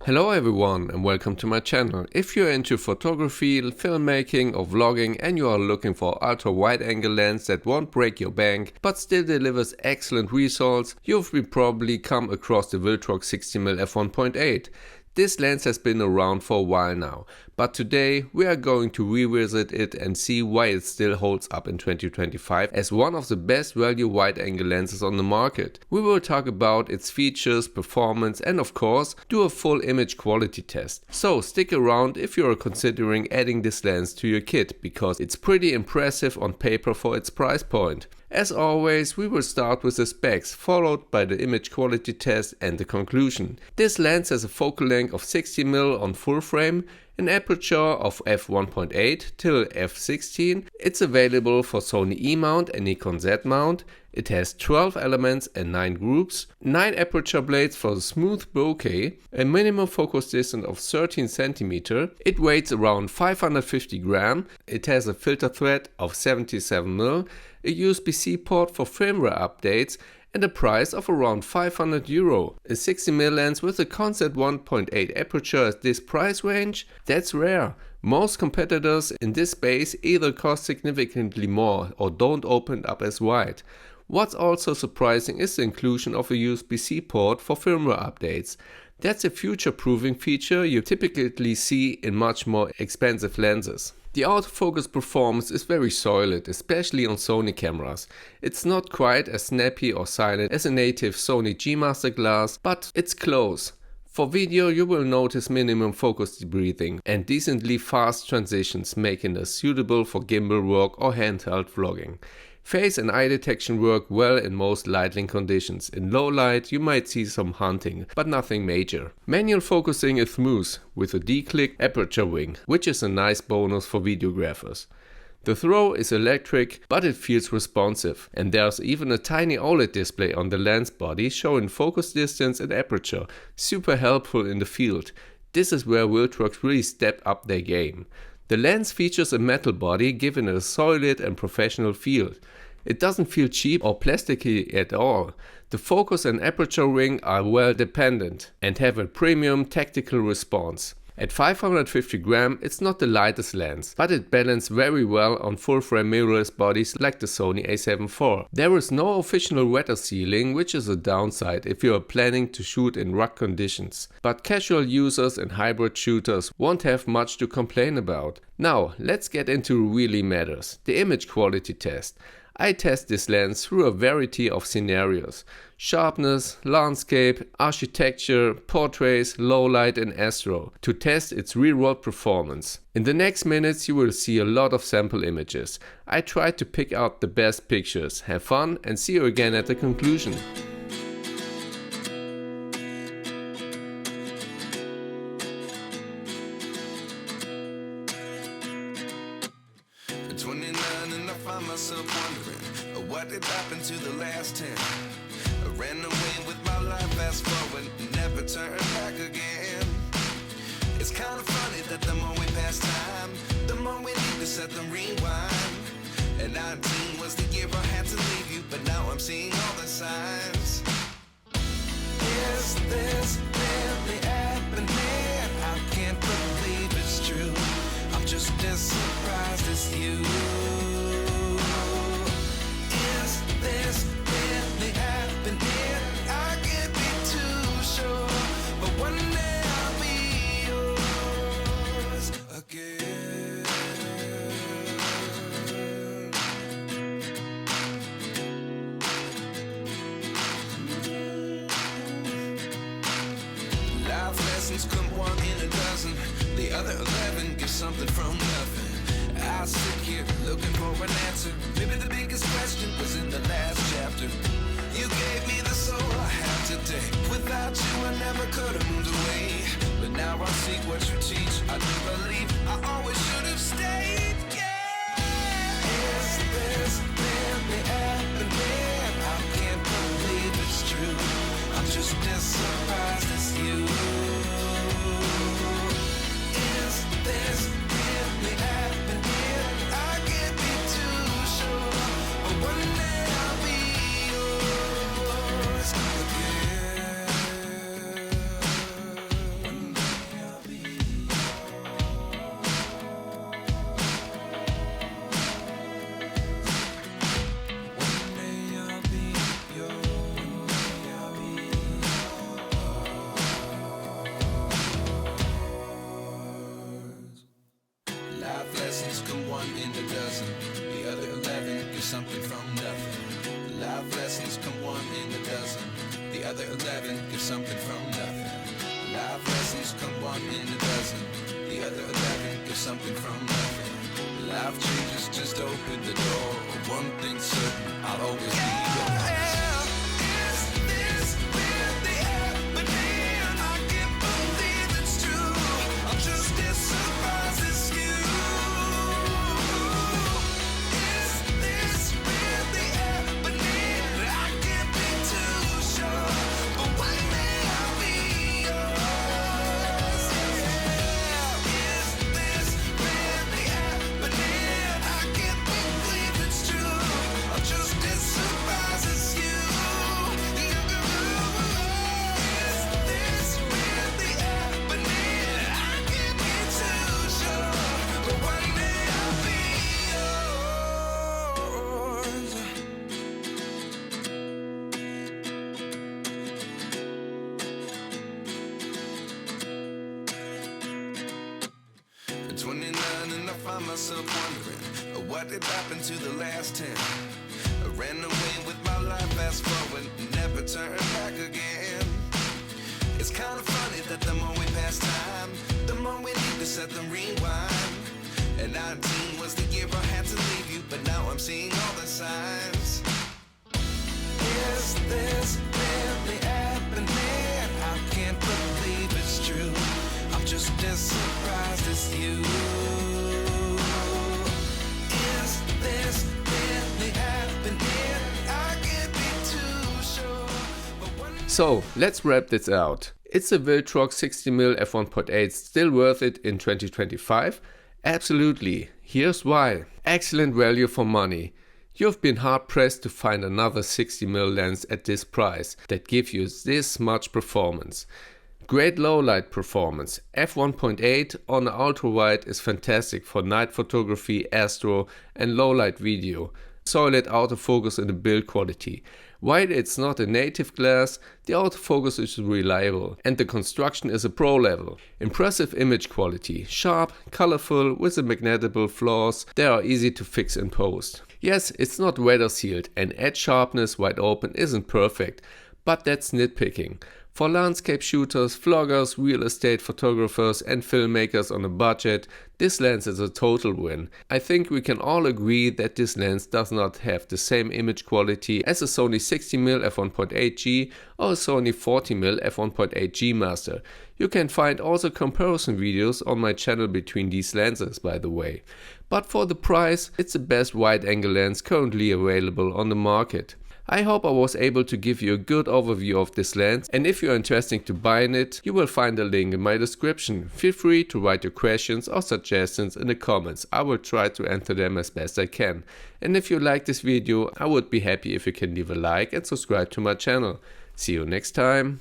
Hello everyone and welcome to my channel. If you're into photography, filmmaking or vlogging and you are looking for ultra wide angle lens that won't break your bank but still delivers excellent results, you've probably come across the Viltrox 60mm f1.8. This lens has been around for a while now, but today we are going to revisit it and see why it still holds up in 2025 as one of the best value wide angle lenses on the market. We will talk about its features, performance and of course do a full image quality test. So stick around if you are considering adding this lens to your kit because it's pretty impressive on paper for its price point. As always, we will start with the specs, followed by the image quality test and the conclusion. This lens has a focal length of 60mm on full frame, an aperture of f1.8 till f16. It's available for Sony E mount and Nikon Z mount. It has 12 elements and 9 groups, 9 aperture blades for the smooth bokeh, a minimum focus distance of 13 cm. It weighs around 550 grams. It has a filter thread of 77mm, a USB-C port for firmware updates and a price of around €500. A 60mm lens with a Concept 1.8 aperture at this price range? That's rare. Most competitors in this space either cost significantly more or don't open up as wide. What's also surprising is the inclusion of a USB-C port for firmware updates. That's a future-proofing feature you typically see in much more expensive lenses. The autofocus performance is very solid, especially on Sony cameras. It's not quite as snappy or silent as a native Sony G Master glass, but it's close. For video you will notice minimum focus debreathing and decently fast transitions, making it suitable for gimbal work or handheld vlogging. Face and eye detection work well in most lighting conditions. In low light you might see some hunting, but nothing major. Manual focusing is smooth with a D-click aperture wing, which is a nice bonus for videographers. The throw is electric, but it feels responsive, and there's even a tiny OLED display on the lens body showing focus distance and aperture, super helpful in the field. This is where Viltrox really stepped up their game. The lens features a metal body giving it a solid and professional feel. It doesn't feel cheap or plasticky at all. The focus and aperture ring are well dependent and have a premium tactical response. At 550 grams it's not the lightest lens, but it balances very well on full frame mirrorless bodies like the Sony a7 IV. There is no official weather sealing, which is a downside if you are planning to shoot in rough conditions. But casual users and hybrid shooters won't have much to complain about. Now let's get into what really matters, the image quality test. I test this lens through a variety of scenarios: sharpness, landscape, architecture, portraits, low light and Astro to test its real-world performance. In the next minutes you will see a lot of sample images. I tried to pick out the best pictures. Have fun and see you again at the conclusion. Myself wondering what did happen to the last 10. I ran away with my life, fast forward, never turn back again. It's kind of funny that the more we pass time, the more we need to set them rewind. And 19 was the year I had to leave you, but now I'm seeing all the signs. Is this really happening? I can't believe it's true. I'm just as surprised as you. This really happening? I can't be too sure, but one day I'll be yours again. Life lessons come one in a dozen, the other 11 get something from nothing. I sit here looking for an answer. Maybe the biggest question was in the last chapter. You gave me the soul I have today. Without you I never could have moved away. But now I see what you teach. I do believe I always should have stayed. Yeah. Is this really happening? I can't believe it's true. I'm just as surprised as you. Is this really happening? I can't be too sure, but one day I'll be yours again. One day. a dozen. The other 11 get something from nothing. Life lessons come one in a dozen. The other 11 get something from nothing. Life lessons come one in a dozen. The other 11 get something from nothing. Life changes just open the door. One thing's certain, I'll always be yours. Is this really happening? I can't believe it's true. I'm just as surprised as you. Is this really happening? I can't be too sure, but one day I'll be yours. Is this really happening? I can't believe it's true. I'm just as surprised as you. Is this really happening? I can't be too sure, but one day I'll be yours. At 29 and I find myself wondering what did happen to the last 10. I ran away with my life, fast forward, never turn back again. It's kind of funny that the more we pass time, the more we need to set them rewind. And 19 was the year I had to leave you, but now I'm seeing all the signs. Is this really happening? I can't believe it's true. I'm just as surprised as you. Is this really happening? I can't be too sure, but one. So let's wrap this out. Is the Viltrox 60mm f1.8 still worth it in 2025? Absolutely. Here's why. Excellent value for money. You've been hard pressed to find another 60mm lens at this price that gives you this much performance. Great low light performance. F1.8 on the ultra wide is fantastic for night photography, Astro and low light video. Solid autofocus in the build quality. While it's not a native glass, the autofocus is reliable and the construction is a pro level. Impressive image quality, sharp, colorful, with the magnetable flaws that are easy to fix in post. Yes, it's not weather sealed and edge sharpness wide open isn't perfect, but that's nitpicking. For landscape shooters, vloggers, real estate photographers and filmmakers on a budget, this lens is a total win. I think we can all agree that this lens does not have the same image quality as a Sony 60mm f1.8G or a Sony 40mm f1.8G Master. You can find also comparison videos on my channel between these lenses, by the way. But for the price, it's the best wide angle lens currently available on the market. I hope I was able to give you a good overview of this lens, and if you're interested to buying it, you will find a link in my description. Feel free to write your questions or suggestions in the comments. I will try to answer them as best I can. And if you like this video, I would be happy if you can leave a like and subscribe to my channel. See you next time.